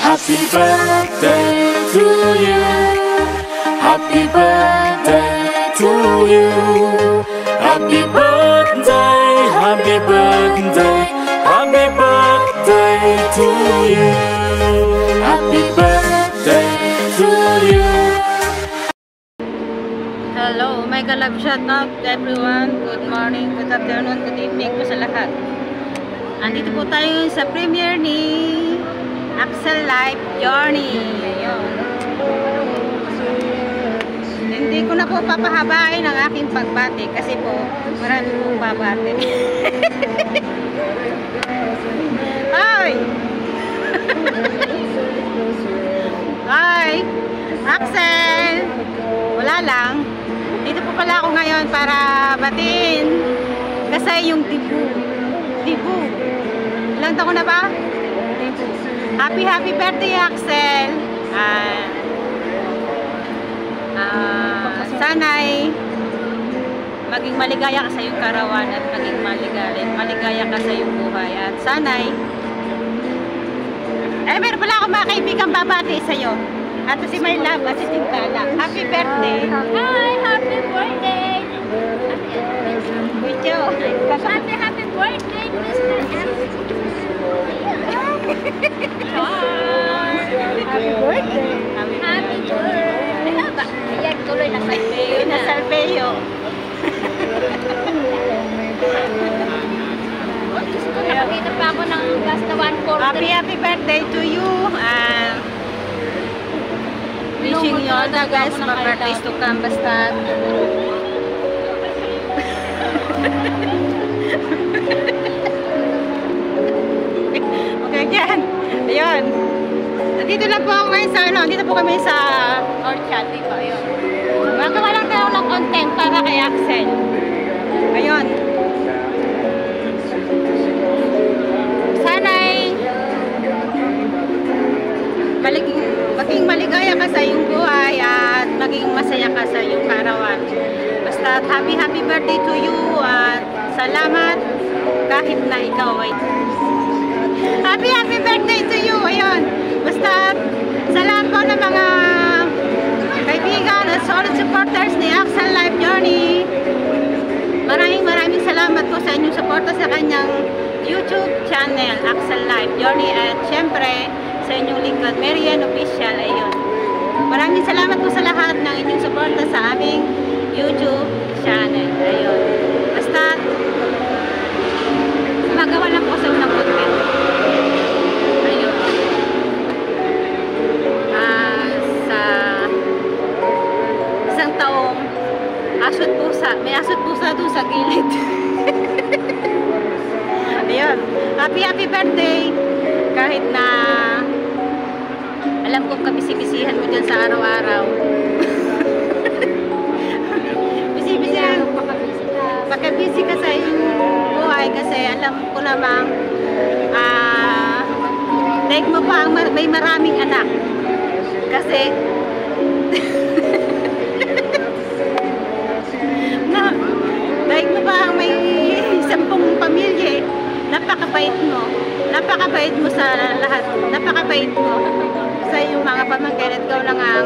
Happy birthday to you. Happy birthday to you. Happy birthday, happy birthday, happy birthday to you. Happy birthday to you. Hello, my kalab, shout out everyone. Good morning, good afternoon, good evening po sa lahat. Andito po tayo sa premiere ni Axel Life Journey. Ayun. Hindi ko na po papahabain ang aking pagbati kasi po marami pong babati. Hi! Hi! Axel! Wala lang. Dito po pala ako ngayon para batiin kasi yung Dibu. Ilang taon na ba? Happy birthday, Axel. Sana'y maging maligaya ka sa iyong karawan at maging maligaya ka sa iyong buhay. At sana'y meron pala akong mga kaibigang babati sa iyo. At si My Love at si Tintala. Happy birthday. Hi, happy birthday. Video. Happy birthday, Mr. M. Happy birthday. Happy birthday. Ayan, tuloy na salpeyo na. Salpeyo. Nakakita pa ako ng gas na 1/4. Happy birthday to you. Wishing you all the best. Mga birthdays to come. Basta okay, yan. Ayun. Nandito lang po ako ngayon sa Nandito po kami sa Orchard. Dito, ayun. Magawa lang tayo ng content para kay Axel. Ayun. Sana'y maging maligaya ka sa iyong buhay at maging masaya ka sa iyong karawan. Basta happy birthday to you at salamat kahit na ikaw ay happy birthday to you. Ayun. Basta sa lahat po ng mga kaibigan at solid supporters ni Axel Life Journey, maraming salamat po sa inyong suporta sa kanyang YouTube channel Axel Life Journey at syempre sa inyong lingkod Marian Official. Ayun. Maraming salamat po sa lahat ng inyong suporta sa aming YouTube channel. Ayun. Basta magawa lang po sa unang content. Ayun. Sa isang taong may asot pusa doon sa gilid. Ayun. Happy birthday. Kahit na alam kong kabisi-bisihan mo dyan sa araw-araw. Bisi-bisihan. Pagka-busy ka sa iyong buhay kasi alam ko namang daig mo pa may maraming anak. Kasi daig mo pa may 10 pamilya. Napakabait mo sa lahat. Napakabait mo sa iyong mga pamangkin at ikaw lang ang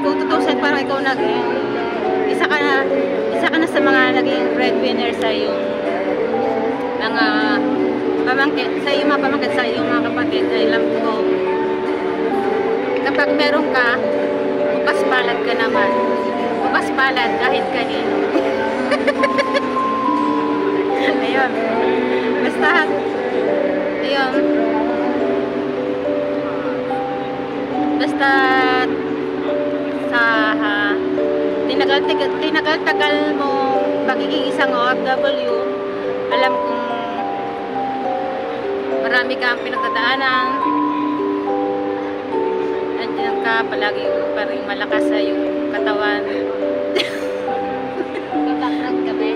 kung tutusin parang ikaw isa ka na sa mga naging breadwinner sa iyong mga pamangkin, sa iyong mga kapatid. Alam ko kapag meron ka, bukas palad ka naman. Bukas palad kahit kanino. Ayun. Basta ayun. Basta sa tinagal-tagal mo pagiging isang OFW, alam kong marami kang pinagdadaanan. Nandiyan ka palagi pa rin malakas sa iyong katawan. Background kami.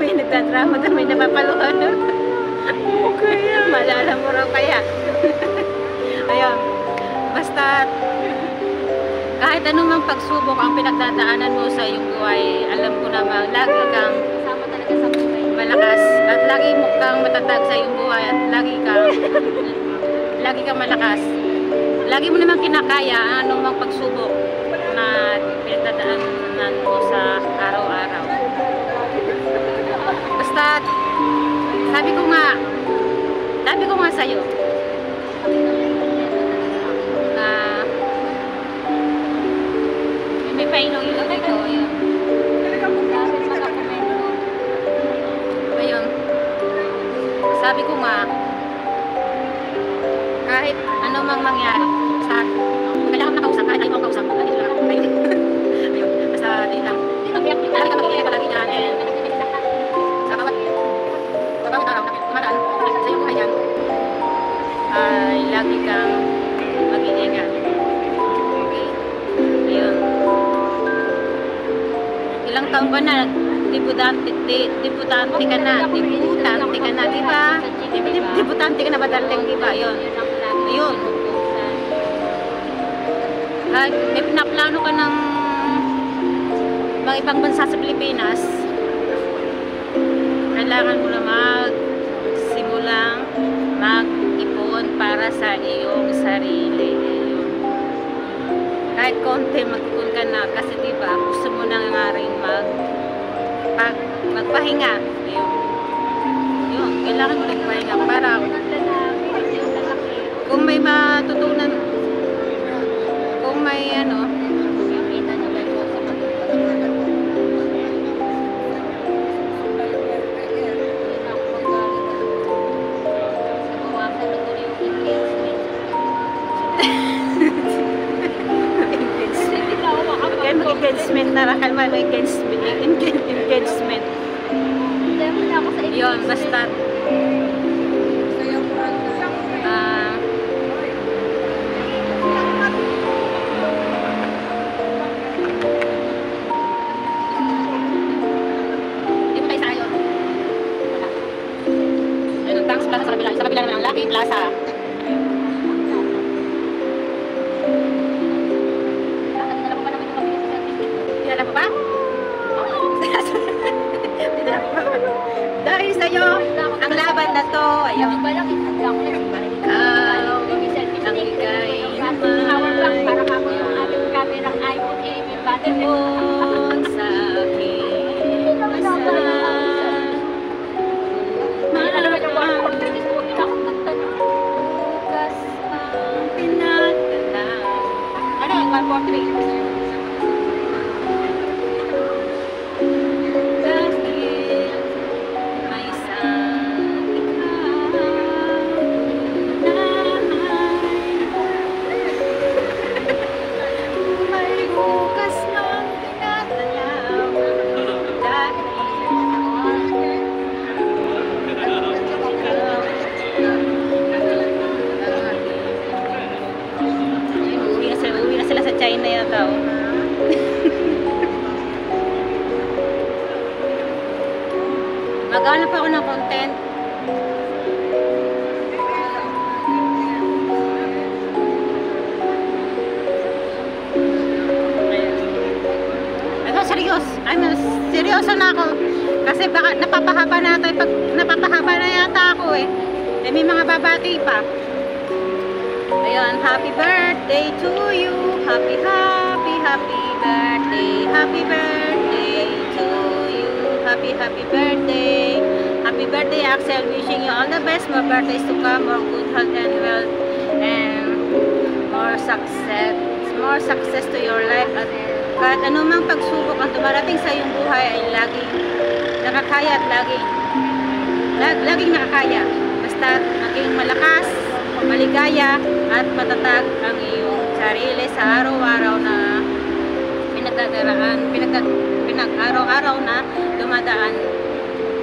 May nagtadrama na may napapaluhan. Okay, malala mo raw kaya. Ayun. Basta kahit anumang pagsubok ang pinagdadaanan mo sa iyong buhay, alam ko naman lagi kang Kasama talaga sa buhay. malakas at lagi mo kang matatag sa iyong buhay at lagi kang malakas. Lagi mo naman kinakaya anumang pagsubok na pinagdadaanan mo sa araw-araw. Basta sabi ko nga sa'yo na may painom yung dito. Ayun. Sabi ko nga, kahit ano mang mangyari sa kailangan nakausap, kahit ayaw mong kausap, dito lang ako. Ayun. Basta dito lang. Lagi kang mag-iingay palagi dyan. Sa bawat araw na dumadaan sa iyong buhay dyan, ay lagi kang mag-iingat. Okay? Ayun. Ilang taon ka na, debutante ka na, di ba? Debutante ka na ba daling, di ba? Ayun. Ayun. May pinaplano ka ng mga ibang bansa sa Pilipinas, kailangan mo na magsimulang mag-ipon para sa iyong sarili. Kahit konti mag-ipon ka na kasi diba gusto mo na nga rin magpahinga. Yun, kailangan mo magpahinga para kung may matutunan, kung may engagement na rakal mo, may engagement. Yun, basta di ba tayo sayo? Yun ang Tangs Plaza sa kabila naman ang Lucky Plaza. Dahil sa'yo, ang laban na to, ayun. Ikaw, ang ikay naman, para ako yung aming kamerang iPhone iPhone sa aking masal. Malamang bukas ang pinagdala. Ano yung 143? China yata oh. Maghanap ako ng content. Seryoso na ako. Kasi baka napapahaba na yata ako eh. May mga babati pa. Ayun, happy birthday to you. Happy birthday. Happy birthday to you. Happy birthday. Happy birthday, Axel. Wishing you all the best. More birthdays to come. More good health and wealth. And more success to your life. At kahit anumang pagsubok ang dumarating sa iyong buhay ay laging nakakaya at laging nakakaya. Basta maging malakas, maligaya at matatag ang iyong sarili sa araw-araw na pinag-araw-araw na dumadaan.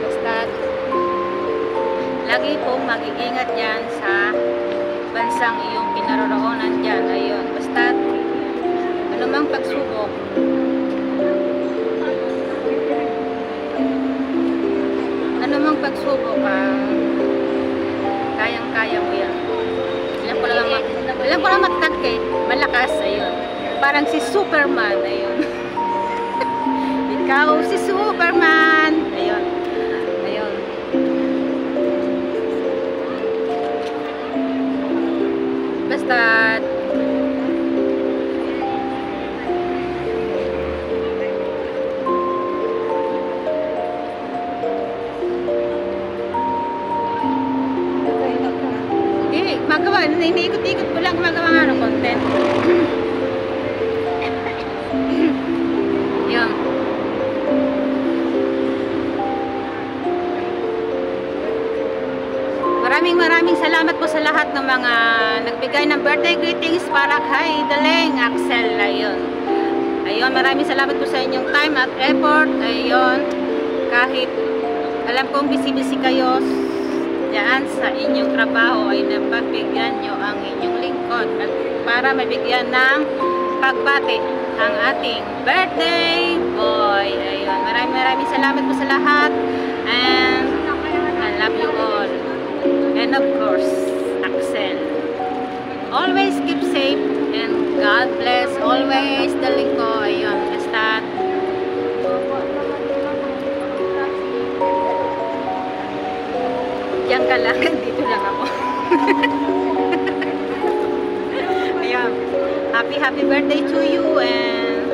Basta lagi pong mag-iingat yan sa bansang iyong kinaroroonan dyan. Ayun, basta anumang pagsubok kayang-kaya mo yan. Ilan ko lang matatag eh, malakas, ayun. Parang si Superman, ayun. Ikaw si Superman, ayun. basta magawa, iniikot-ikot ko lang gumagawa nga ng content. Yun. Maraming salamat po sa lahat ng mga nagbigay ng birthday greetings para kay Daleng Axel. Ayun, maraming salamat po sa inyong time at effort. Ayun, kahit alam kong busy-busy kayo diyan sa inyong trabaho ay napagbigyan nyo ang inyong lingkod at para mabigyan ng pagbati ang ating birthday boy. Ayun, maraming salamat po sa lahat and I love you all. And of course, Axel, always keep safe and God bless always Daleng ko. Ayun, basta diyan ka lang, dito lang ako. Ayun, happy birthday to you and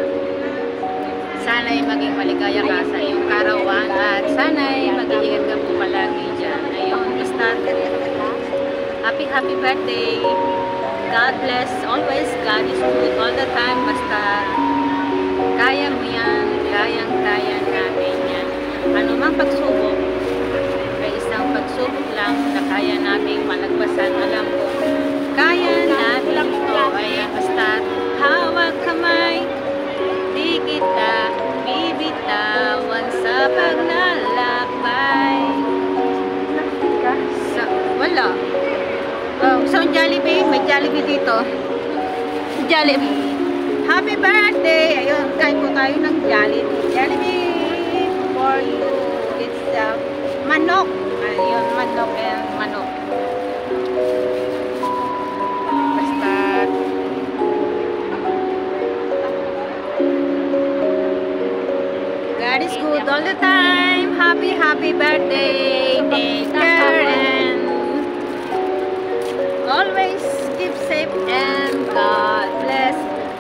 sana'y maging maligaya ka sa iyong karawan at sana'y mag-iingat ka po palagi dyan. Ayun, basta happy birthday. God bless always. God is good all the time. Basta kaya mo yan, kaya natin yan. Ano mang pagsubok ay isang pagsubok lang na kaya nating malagpasan. Alam ko, kaya natin ito. Ay basta hawak kamay, di kita bibitawan sa paglalakbay. Wala. So Jollibee, may Jollibee dito. Jollibee. Happy birthday! Ayun, kain po tayo ng Jollibee. Jollibee for you. It's manok. Ayun, manok and manok. Basta God is good all the time. Happy birthday. Take care and always keep safe and God bless.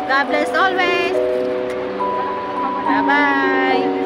God bless always. Bye-bye.